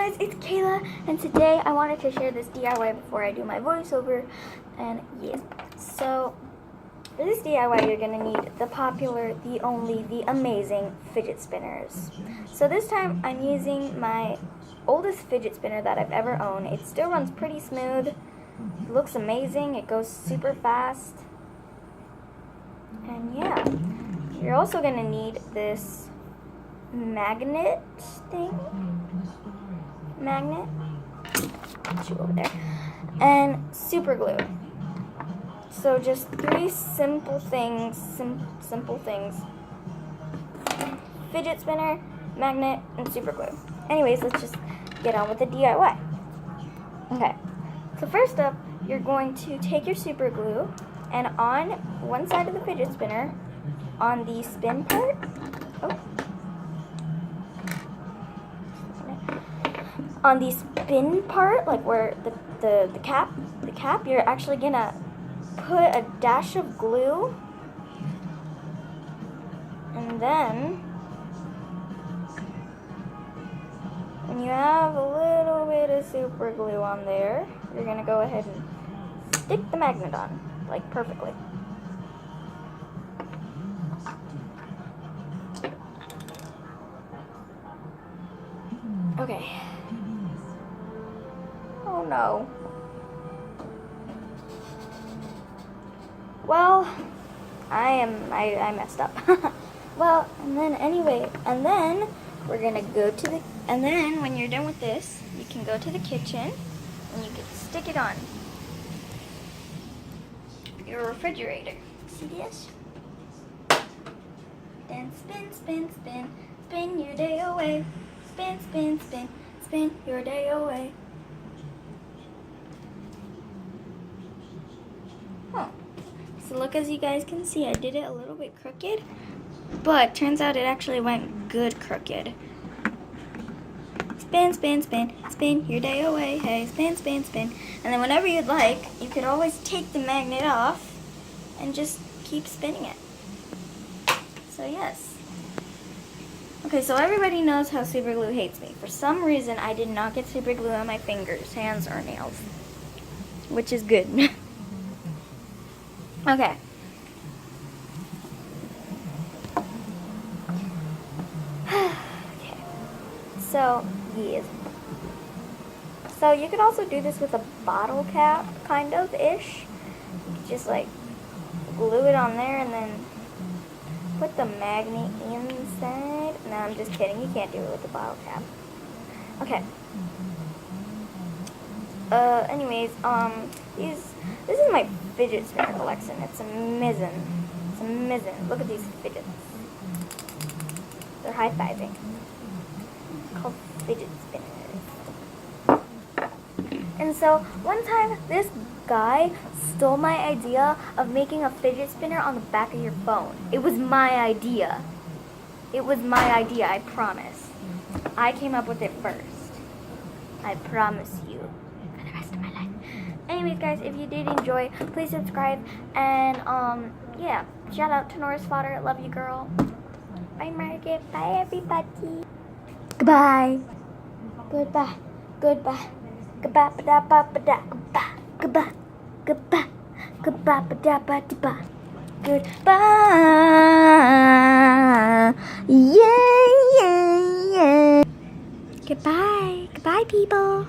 guys, it's Kayla, and today I wanted to share this DIY before I do my voiceover, and yes. So, for this DIY you're going to need the popular, the only, the amazing fidget spinners. So this time I'm using my oldest fidget spinner that I've ever owned. It still runs pretty smooth, it looks amazing, it goes super fast, and yeah. You're also going to need this magnet, put you over there, and super glue. So just three simple things, fidget spinner, magnet, and super glue. Anyways, let's just get on with the DIY. Okay, so first up, you're going to take your super glue, and on one side of the fidget spinner, on the spin part, on the spin part, like where the cap, you're actually gonna put a dash of glue, and then when you have a little bit of super glue on there, you're gonna go ahead and stick the magnet on, like perfectly. Okay. Oh no. Well, I messed up. Well, and then we're gonna go to the, and then when you're done with this, you can go to the kitchen and you can stick it on your refrigerator. See this? Then spin your day away. Spin your day away. Huh. So look, as you guys can see, I did it a little bit crooked, but turns out it actually went good crooked. Spin your day away. Hey, spin. And then whenever you'd like, you could always take the magnet off and just keep spinning it. So yes. Okay, so everybody knows how super glue hates me. For some reason, I did not get super glue on my fingers, hands, or nails, which is good. Okay. Okay. So, yes. So you could also do this with a bottle cap, kind of-ish. Just like glue it on there and then put the magnet inside. No, I'm just kidding. You can't do it with the bottle cap. Okay. Anyways, this is my fidget spinner collection. It's amazing. It's amazing. Look at these fidgets. They're high-fiving. It's called fidget spinners. And so, one time, this guy stole my idea of making a fidget spinner on the back of your phone. It was my idea. It was my idea, I promise. I came up with it first. I promise you. For the rest of my life. Anyways, guys, if you did enjoy, please subscribe. And, yeah. Shout out to Norris Fodder. Love you, girl. Bye, Margaret. Bye, everybody. Goodbye. Goodbye. Goodbye. Goodbye. Goodbye. Goodbye. Goodbye. Goodbye. Goodbye. Goodbye. Yeah. Goodbye. Goodbye, people.